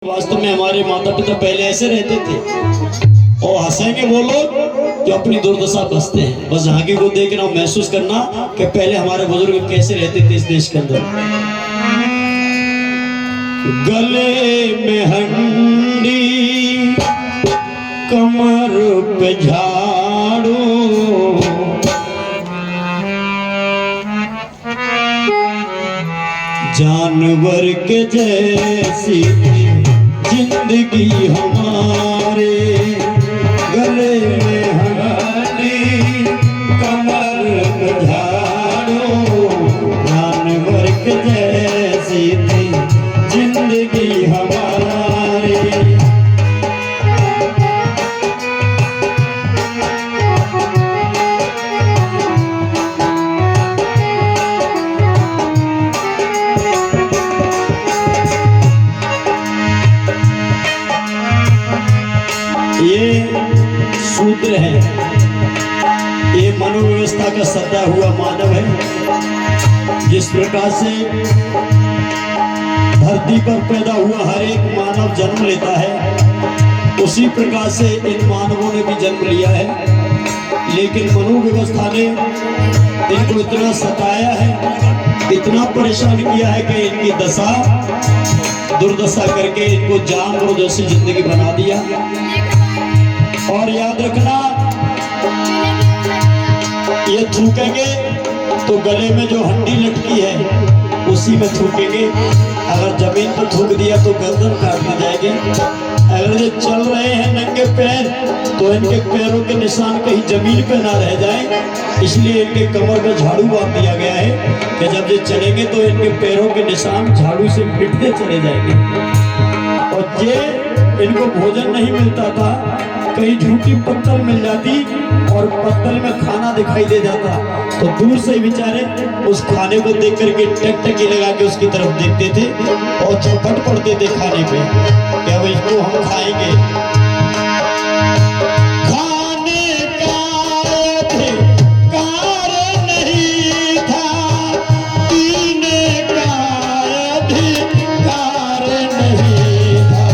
वास्तव में हमारे माता पिता पहले ऐसे रहते थे और हंसेंगे वो लोग जो अपनी दुर्दशा बसते हैं। बस आगे को देखना और महसूस करना कि पहले हमारे बुजुर्ग कैसे रहते थे इस देश के अंदर। गले में हंडी, कमर पे झाड़ू, जानवर के जैसी जिंदगी हमारे। गले में हंडी, कमर पे झाड़ू, जानवर के जैसी जिंदगी हमारी। ये सूत्र है, ये मनोव्यवस्था का सदा हुआ मानव है। जिस प्रकार से धरती पर पैदा हुआ हर एक मानव जन्म लेता है, उसी प्रकार से इन मानवों ने भी जन्म लिया है। लेकिन मनोव्यवस्था ने इनको इतना सताया है, इतना परेशान किया है कि इनकी दशा दुर्दशा करके इनको जानवरों जैसी जिंदगी बना दिया। और याद रखना, ये थूकेंगे तो गले में जो हंडी लटकी है उसी में थूकेंगे। अगर जमीन पर थूक दिया तो गर्दन काट दी जाएगी। अगर ये चल रहे हैं नंगे पैर तो इनके पैरों के निशान कहीं जमीन पे ना रह जाए, इसलिए इनके कमर पे झाड़ू बांध दिया गया है कि जब ये चलेंगे तो इनके पैरों के निशान झाड़ू से मिटते चले जाएंगे। और ये इनको भोजन नहीं मिलता था, कहीं झूठी पत्तल मिल जाती और पत्तल में खाना दिखाई दे जाता तो दूर से बेचारे उस खाने को देख करके टकटकी लगा के उसकी तरफ देखते थे और चौपट पड़ते थे खाने पे कि अब इसको हम खाएंगे। खाने का अधिकार नहीं था, पीने का अधिकार नहीं था।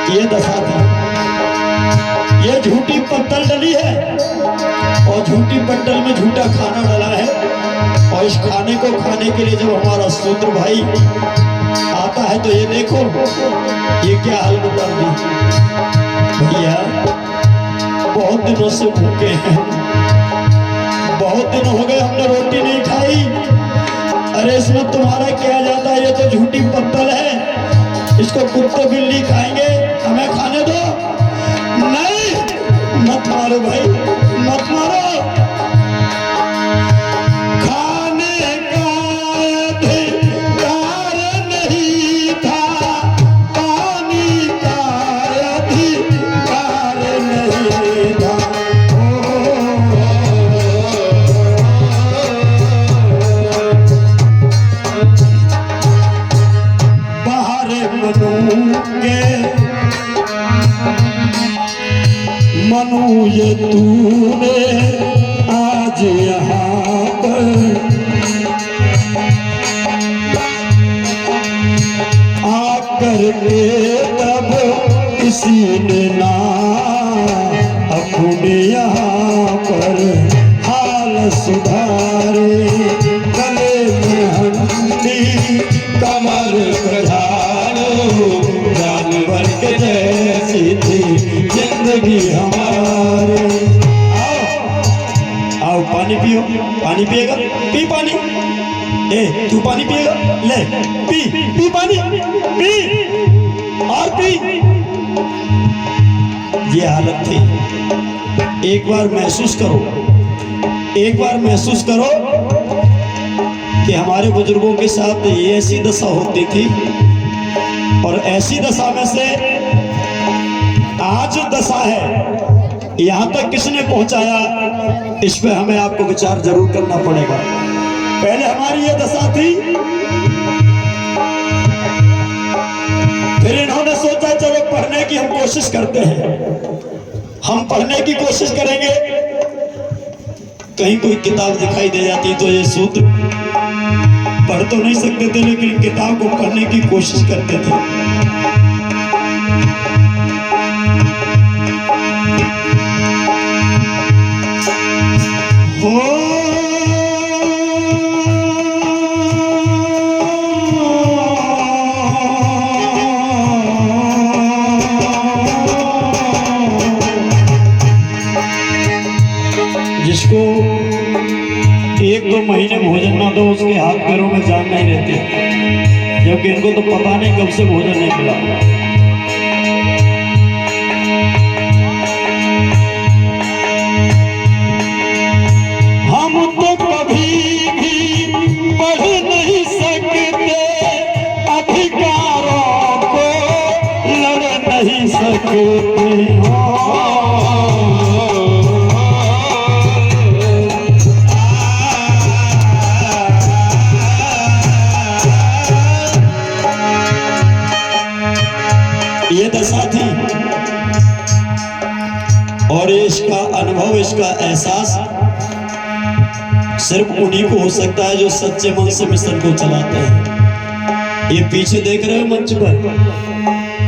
ये दशा थी। ये झूठी पत्तल डली है और झूठी पत्तल में झूठा खाना डला है। और इस खाने को खाने के लिए जब हमारा सूत्र भाई आता है तो ये देखो ये क्या हाल बता दी। भैया बहुत दिनों से भूखे हैं, बहुत दिन हो गए हमने रोटी नहीं खाई। अरे इसमें तुम्हारा क्या जाता है, ये तो झूठी पत्तल है, इसको कुत्ते बिल्ली खाएंगे, हमें खाने दो। नहीं, मत मारो भाई, मत मारो। खाने का अधिकार नहीं था, पानी का अधिकार नहीं था। मनु ये तूने आज यहाँ पर आकर के तब किसी ने ना अपने यहाँ पर हाल सुधारे। गले में हंडी, कमर पे झाड़ू, जानवर के जैसी थी जिंदगी हमारी। आओ आओ पानी पियो, पानी पिएगा? पी पानी। ए तू पानी पिएगा? ले पी, पी पानी, पी और पी। ये हालत थी। एक बार महसूस करो, एक बार महसूस करो कि हमारे बुजुर्गों के साथ ये ऐसी दशा होती थी। और ऐसी दशा में से आज दशा है, यहाँ तक किसने पहुंचाया, इस पे हमें आपको विचार जरूर करना पड़ेगा। पहले हमारी ये दशा थी, फिर इन्होंने सोचा चलो पढ़ने की हम कोशिश करते हैं। हम पढ़ने की कोशिश करेंगे, कहीं कोई किताब दिखाई दे जाती तो ये सूत्र पढ़ तो नहीं सकते थे, लेकिन किताब को पढ़ने की कोशिश करते थे। जिसको 1-2 महीने भोजन ना दो उसके हाथ पैरों में जान नहीं रहती, जबकि इनको तो पता नहीं कब से भोजन नहीं मिला। हम तो कभी भी पढ़ नहीं सकते, अधिकारों को लड़ नहीं सकते। ये दशा थी और इसका अनुभव, इसका एहसास सिर्फ उन्हीं को हो सकता है जो सच्चे मन से मिशन को चलाते हैं। ये पीछे देख रहे हो मंच पर,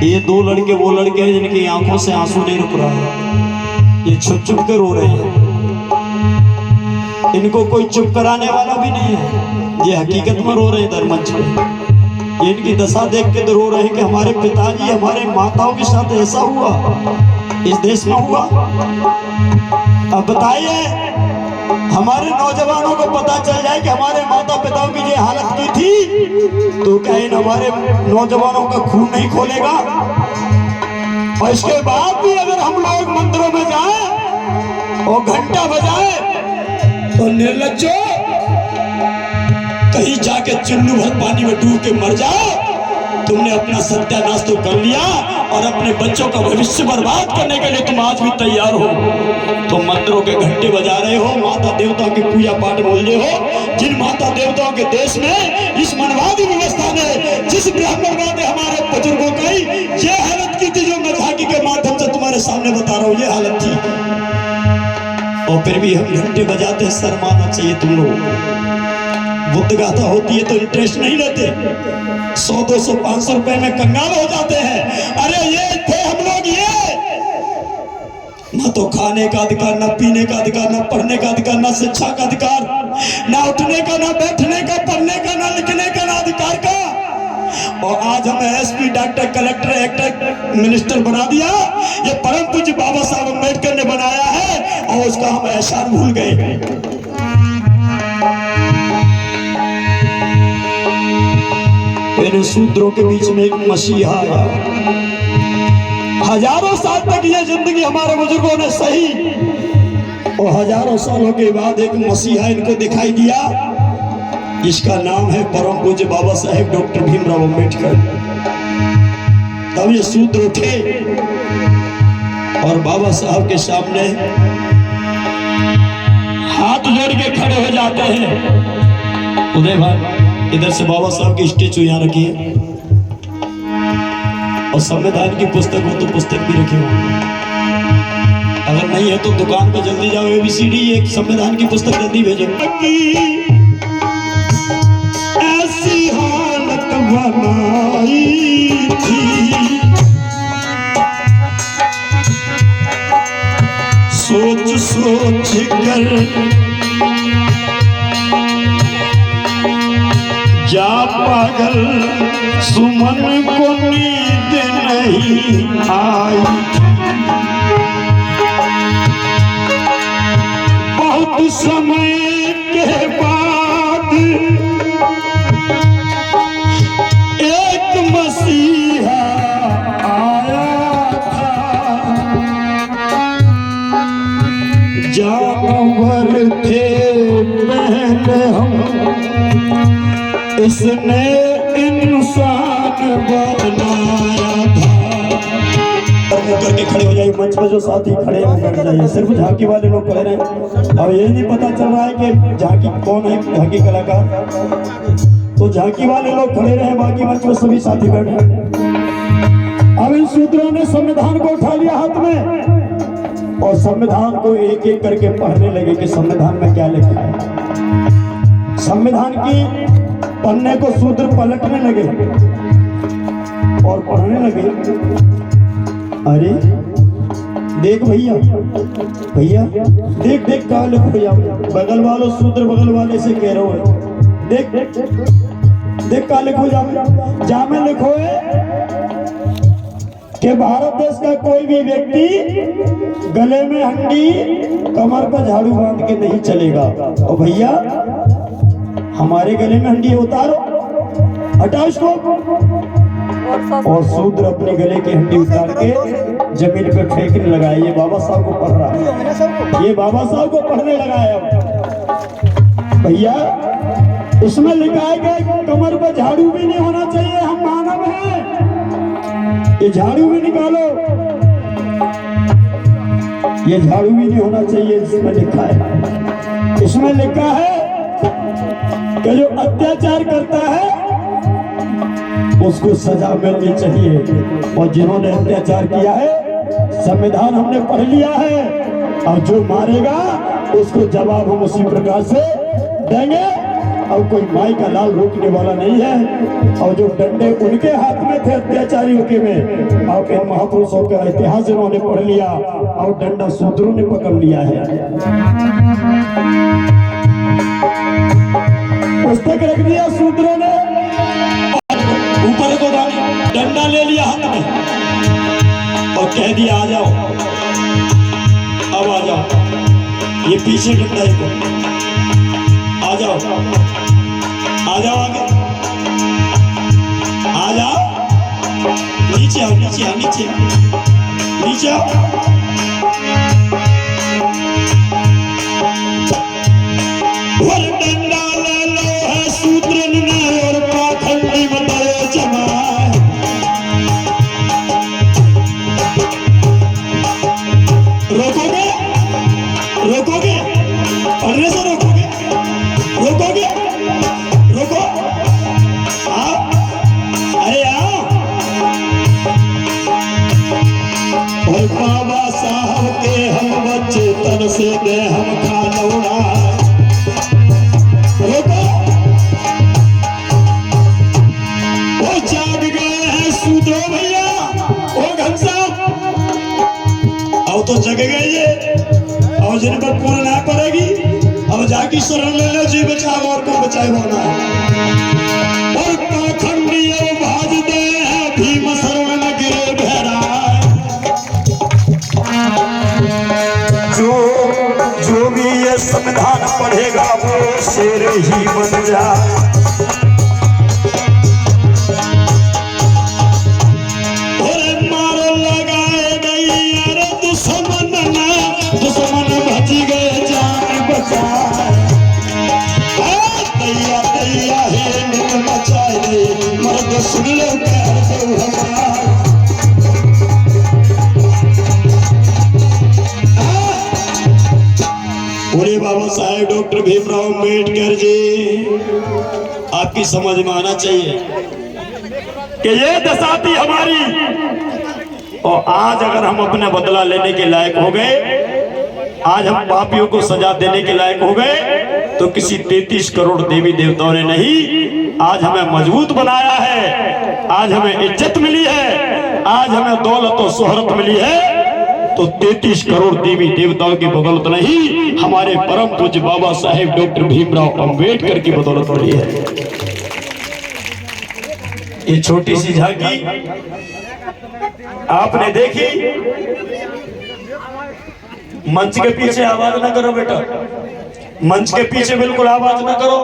ये 2 लड़के वो लड़के हैं जिनकी आंखों से आंसू नहीं रुक रहा है। ये छुप छुप कर रो रहे हैं, इनको कोई चुप कराने वाला भी नहीं है। ये हकीकत में रो रहे हैं इधर मंच पर। ये इनकी दशा देख के तो रो रहे हैं कि हमारे पिताजी, हमारे माताओं के साथ ऐसा हुआ, इस देश में हुआ। अब बताइए, हमारे नौजवानों को पता चल जाए कि हमारे माता पिताओं की ये हालत की थी, तो क्या इन हमारे नौजवानों का खून नहीं खोलेगा? और इसके बाद भी अगर हम लोग मंदिरों में जाएं और घंटा बजाए तो निर्लज्जो, कहीं जाके चुल्लू भर पानी में डूब के मर जाओ। तुमने अपना सत्यानाश तो कर लिया और अपने बच्चों का भविष्य बर्बाद करने के लिए तुम आज भी तैयार हो। तुम मंदिरों के घंटे बजा रहे हो, माता देवताओं की पूजा पाठ बोल रहे हो। जिन माता देवताओं के देश में, इस मनवादी व्यवस्था ने, जिस ब्राह्मणवाद ने हमारे बुजुर्गों की ये हालत की थी, जो मैं झांकी के माध्यम से तुम्हारे सामने बता रहा हूँ, ये हालत थी। और फिर भी हम घंटे बजाते हैं। शर्माना चाहिए तुम लोग। बुद्ध गाथा होती है तो इंटरेस्ट नहीं लेते, 100-200 500 रुपए में कंगाल हो जाते हैं। अरे ये थे हम लोग, ये ना तो खाने का अधिकार, ना पीने का अधिकार, ना पढ़ने का अधिकार, ना शिक्षा का अधिकार, ना उठने का, ना बैठने का, पढ़ने का, ना लिखने का, ना अधिकार का। और आज हमें SP, doctor, collector, actor, minister बना दिया। ये परम पूज्य बाबा साहब अम्बेडकर ने बनाया है और उसका हम एहसान भूल गए। इन सूत्रों के बीच में एक मसीहा आया। हजारों साल तक ये जिंदगी हमारे बुजुर्गों ने सही, और हजारों सालों के बाद एक मसीहा इनको दिखाई दिया। इसका नाम है परम पूज्य बाबा साहेब डॉक्टर भीमराव अम्बेडकर। तब ये सूत्र उठे और बाबा साहब के सामने हाथ जोड़ के खड़े हो जाते हैं। उदय भाई, इधर से बाबा साहब की स्टेचू यहाँ रखी है, और संविधान की पुस्तक हो तो पुस्तक भी रखी हो। अगर नहीं है तो दुकान पर जल्दी जाओ, ABCD एक संविधान की पुस्तक जल्दी भेजो। ऐसी हालत बनाई थी, सोच सोच कर जा पागल सुमन को नींद नहीं आई। बहुत समय के बाद एक मसीहा आया था। जानवर थे पहले हम, इसने इंसान बनाया था। करके खड़े हो जाइए, मंच पर जो साथी खड़े हैं बैठ जाइए। सिर्फ झांकी वाले लोग खड़े रहे। अब ये नहीं पता चल रहा है कि झांकी कौन है, झांकी कलाकार। तो झांकी वाले लोग खड़े रहे, बाकी मंच पर सभी साथी बैठे। अब इन सूत्रों ने संविधान को उठा लिया हाथ में। और संविधान को एक एक करके पढ़ने लगे कि संविधान में क्या लिखा है। संविधान की पन्ने को सूत्र पलटने लगे और पढ़ने लगे। अरे देख भैया भैया, देख देख कहाँ लिखो भैया, बगल वालों सूत्र बगल वाले से कह रहे हो, देख देख कहाँ लिखो, जामे लिखो है कि भारत देश का कोई भी व्यक्ति गले में हंडी कमर पर झाड़ू बांध के नहीं चलेगा। और भैया हमारे गले में हंडी उतारो, हटाओ इसको। और शूद्र अपने गले की हंडी उतार के जमीन पे फेंकने लगा। ये बाबा साहब को पढ़ रहा है, ये बाबा साहब को पढ़ने लगा है। भैया इसमें लिखा है कि कमर पर झाड़ू भी नहीं होना चाहिए, हम मानव हैं, ये झाड़ू भी निकालो, ये झाड़ू भी नहीं होना चाहिए। इसमें लिखा है, इसमें लिखा है कि जो अत्याचार करता है उसको सजा मिलनी चाहिए। और जिन्होंने अत्याचार किया है संविधान हमने पढ़ लिया है, और जो मारेगा उसको जवाब हम उसी प्रकार से देंगे। और कोई माई का लाल रोकने वाला नहीं है। और जो डंडे उनके हाथ में थे अत्याचारियों के में, और इन महापुरुषों का इतिहास इन्होंने पढ़ लिया और डंडा शूद्रों ने पकड़ लिया है। पुस्तक रख दिया शूद्रों ने, ऊपर को डंडा ले लिया हाथ में और कह दिया आ जाओ, अब आ जाओ। ये पीछे डंडा है, आ जाओ आ जाओ, आगे आ जाओ, नीचे आओ नीचे आओ नीचे नीचे आओ। और डंडा ले लो है शूद्र ने और पाखंडी बताए जमाए। रोकोगे रोकोगे, पढ़ने से रोकोगे, रोकोगे, रोको, आओ, अरे आओ। और बाबा साहब के हम बच्चे तन से दे हम खानौड़ा। रोको, वो जाग गए हैं शूद्रो भैया, ओ घनश्याम, अब तो जग गए ये, और जिन पर पूर्ण ना पड़ेगी अब जाके शरण ले लो, जी बचाओ और को बचाए होना है। और पाखंडी भाज दे है भीम शरण गिरे भैरा। जो भी ये संविधान पढ़ेगा वो शेर ही बन जाए। मारो लगाए गई अरे दुश्मन ना, दुश्मन बच गए जान बचाए। दैया दैया है निक मचाए दे, मर्द सुन लो प्यार से हमारा। पूरे बाबा साहेब डॉक्टर भीमराव अम्बेडकर जी, आपकी समझ में आना चाहिए कि ये दशा थी हमारी। और आज अगर हम अपने बदला लेने के लायक हो गए, आज हम पापियों को सजा देने के लायक हो गए, तो किसी 33 करोड़ देवी देवताओं ने नहीं, आज हमें मजबूत बनाया है, आज हमें इज्जत मिली है, आज हमें दौलत और शोहरत मिली है। तो 33 करोड़ देवी देवताओं की बदौलत नहीं, हमारे परम पूज्य बाबा साहेब डॉक्टर भीमराव अम्बेडकर की बदौलत मिली है। ये छोटी सी झांकी आपने देखी। मंच के पीछे आवाज ना करो बेटा, मंच के पीछे बिल्कुल आवाज ना करो।